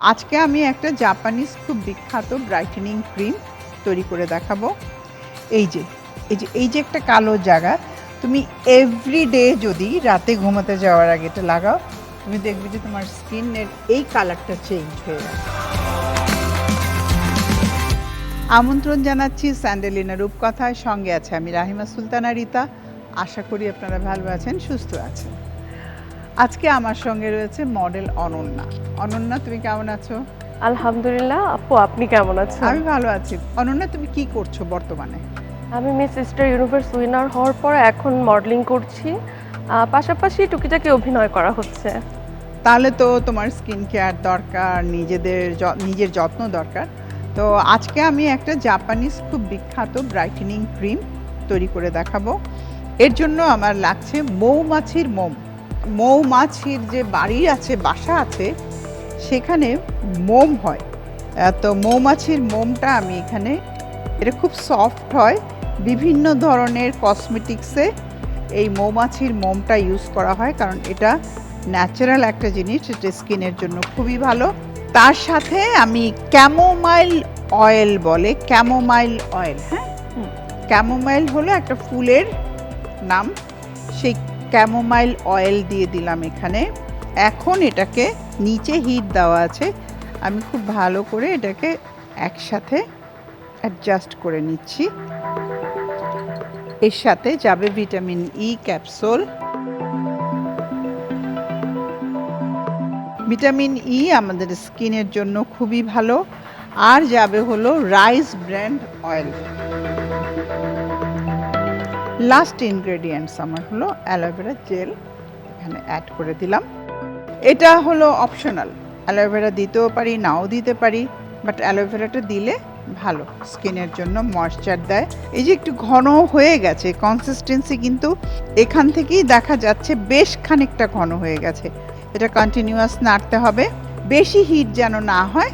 আজকে আমি একটা জাপানিজ খুব বিখ্যাত ব্রাইটেনিং ক্রিম তৈরি করে দেখাবো। এই যে এই যে একটা কালো জায়গা, তুমি এভরিডে যদি রাতে ঘুমাতে যাওয়ার আগে এটা লাগাও, তুমি দেখবে যে তোমার স্কিনের এই কালারটা চেঞ্জ হয়ে যাবে। আমন্ত্রণ জানাচ্ছি স্যান্ডেলিনা রূপকথায়। সঙ্গে আছে আমি রাহিমা সুলতানা রিতা। আশা করি আপনারা ভালো আছেন, সুস্থ আছেন। আজকে আমার সঙ্গে রয়েছে মডেল অনন্যা। অনন্যা, তুমি কেমন আছো? আলহামদুলিল্লাহ আপু, আপনি কেমন আছেন? আমি ভালো আছি। অনন্যা, তুমি কি করছো বর্তমানে? আমি মিস স্টার ইউনিভার্স উইনার হওয়ার পরে এখন মডেলিং করছি, পাশাপাশি টুকিটাকি অভিনয় করা হচ্ছে। তাহলে তো তোমার স্কিন কেয়ার দরকার, নিজের যত্ন দরকার। তো আজকে আমি একটা জাপানিজ খুব বিখ্যাত ব্রাইটেনিং ক্রিম তৈরি করে দেখাবো। এর জন্য আমার লাগছে মৌমাছির মোম। মৌমাছির যে বাড়ি আছে, বাসা আছে, সেখানে মোম হয়। তো মৌমাছির মোমটা আমি এখানে, এটা খুব সফট হয়। বিভিন্ন ধরনের কসমেটিক্সে এই মৌমাছির মোমটা ইউজ করা হয়, কারণ এটা ন্যাচারাল একটা জিনিস, এটা স্কিনের জন্য খুবই ভালো। তার সাথে আমি ক্যামোমাইল অয়েল, বলে ক্যামোমাইল অয়েল, হ্যাঁ, ক্যামোমাইল হলো একটা ফুলের নাম, সেই ক্যামোমাইল অয়েল দিয়ে দিলাম এখানে। এখন এটাকে নিচে হিট দেওয়া আছে, আমি খুব ভালো করে এটাকে একসাথে অ্যাডজাস্ট করে নিচ্ছি। এর সাথে যাবে vitamin E capsule. Vitamin E আমাদের স্কিনের জন্য খুবই ভালো। আর যাবে হলো rice brand oil. Last ingredients আমার হলো অ্যালোভেরা জেল, এখানে অ্যাড করে দিলাম। এটা হলো অপশনাল, অ্যালোভেরা দিতেও পারি, নাও দিতে পারি, বাট অ্যালোভেরাটা দিলে ভালো, স্কিনের জন্য ময়েশ্চার দেয়। এই যে একটু ঘন হয়ে গেছে কনসিস্টেন্সি, কিন্তু এখান থেকেই দেখা যাচ্ছে বেশ খানিকটা ঘন হয়ে গেছে। এটা কন্টিনিউয়াস নাড়তে হবে, বেশি হিট যেন না হয়,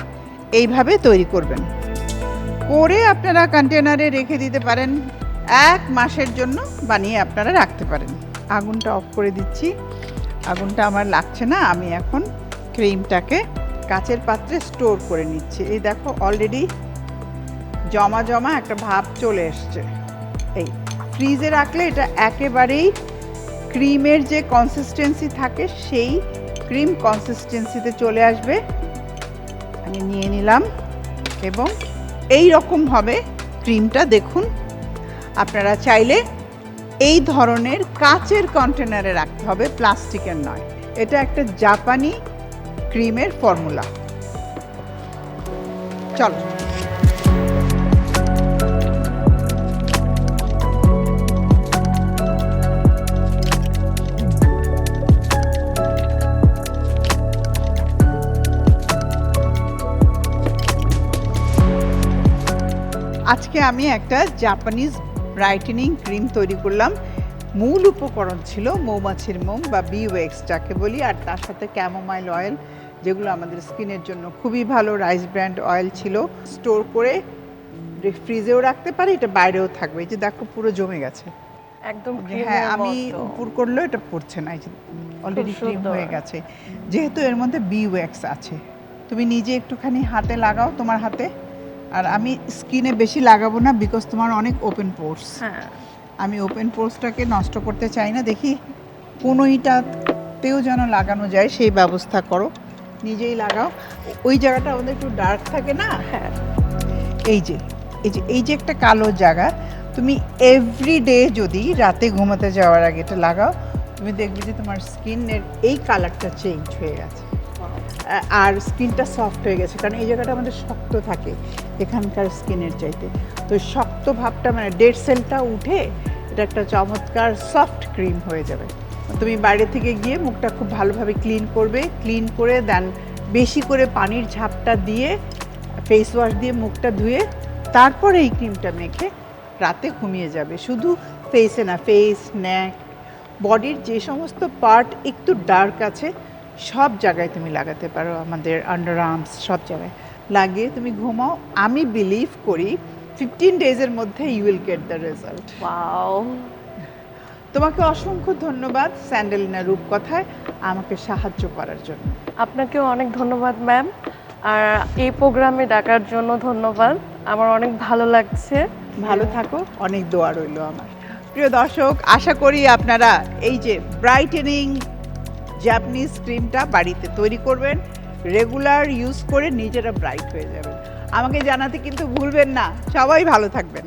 এইভাবে তৈরি করবেন। করে আপনারা কন্টেনারে রেখে দিতে পারেন, 1 মাসের জন্য বানিয়ে আপনারা রাখতে পারেন। আগুনটা অফ করে দিচ্ছি, আগুনটা আমার লাগছে না। আমি এখন ক্রিমটাকে কাচের পাত্রে স্টোর করে নিচ্ছি। এই দেখো, অলরেডি জমা জমা একটা ভাব চলে এসছে। এই ফ্রিজে রাখলে এটা একেবারেই ক্রিমের যে কনসিস্টেন্সি থাকে, সেই ক্রিম কনসিস্টেন্সিতে চলে আসবে। আমি নিয়ে নিলাম এবং এই রকম হবে ক্রিমটা। দেখুন, আপনারা চাইলে এই ধরনের কাচের কন্টেনারে রাখতে হবে, প্লাস্টিকের নয়। এটা একটা জাপানি ক্রিমের ফর্মুলা। চলো, আজকে আমি একটা জাপানিজ ব্রাইটেনিং ক্রিম তৈরি করলাম। মূল উপকরণ ছিল মৌমাছির মোম বা বি ওয়েক্স যাকে বলি, আর তার সাথে ক্যামোমাইল অয়েল, যেগুলো আমাদের স্কিনের জন্য খুবই ভালো। রাইস ব্র্যান্ড অয়েল ছিল। স্টোর করে ফ্রিজেও রাখতে পারি, এটা বাইরেও থাকবে। এই যে দেখো, পুরো জমে গেছে। একদম হ্যাঁ, ক্রিমের আমি মতো। উপর করলেও এটা পড়ছে না, এই যে অলরেডি ক্রিম সুন্দর। হয়ে গেছে। যেহেতু এর মধ্যে বি ওয়্যাক্স আছে, তুমি নিজে একটুখানি হাতে লাগাও, তোমার হাতে। আর আমি স্কিনে বেশি লাগাবো না, বিকজ তোমার অনেক ওপেন পোর্স। হ্যাঁ, আমি ওপেন পোর্সটাকে নষ্ট করতে চাই না। দেখি কোনোইটাতেও যেন লাগানো যায় সেই ব্যবস্থা করো, নিজেই লাগাও। ওই জায়গাটা আমাদের একটু ডার্ক থাকে না। হ্যাঁ। এই যে একটা কালো জায়গা, তুমি এভরিডে যদি রাতে ঘুমাতে যাওয়ার আগে এটা লাগাও, তুমি দেখবে যে তোমার স্কিনের এই কালারটা চেঞ্জ হয়ে গেছে। আর স্কিনটা সফট হয়ে গেছে, কারণ এই জায়গাটা আমাদের শক্ত থাকে এখানকার স্কিনের চাইতে। তো শক্ত ভাবটা, মানে ডেড সেলটা উঠে এটা একটা চমৎকার সফট ক্রিম হয়ে যাবে। তুমি বাইরে থেকে গিয়ে মুখটা খুব ভালোভাবে ক্লিন করবে, ক্লিন করে দেন বেশি করে পানির ঝাপটা দিয়ে ফেস ওয়াশ দিয়ে মুখটা ধুয়ে তারপরে এই ক্রিমটা মেখে রাতে ঘুমিয়ে যাবে। শুধু ফেসে না, ফেস, নেক, বডির যে সমস্ত পার্ট একটু ডার্ক আছে সব জায়গায় তুমি লাগাতে পারো, আমাদের আন্ডার আর্মস, সব জায়গায় লাগিয়ে তুমি ঘুমাও। আমি বিলিভ করি 15 ডেজের মধ্যে you will get the result. Wow. তোমাকে অসংখ্য ধন্যবাদ স্যান্ডেলিনা রূপকথায় আমাকে সাহায্য করার জন্য। আপনাকেও অনেক ধন্যবাদ ম্যাম। আর এই প্রোগ্রামে ডাকার জন্য ধন্যবাদ, আমার অনেক ভালো লাগছে। ভালো থাকো, অনেক দোয়া রইল আমার। প্রিয় দর্শক, আশা করি আপনারা এই যে ব্রাইটেনিং জাপানিজ ক্রিমটা বাড়িতে তৈরি করবেন, রেগুলার ইউজ করে নিজেরা ব্রাইট হয়ে যাবেন। আমাকে জানাতে কিন্তু ভুলবেন না। সবাই ভালো থাকবেন।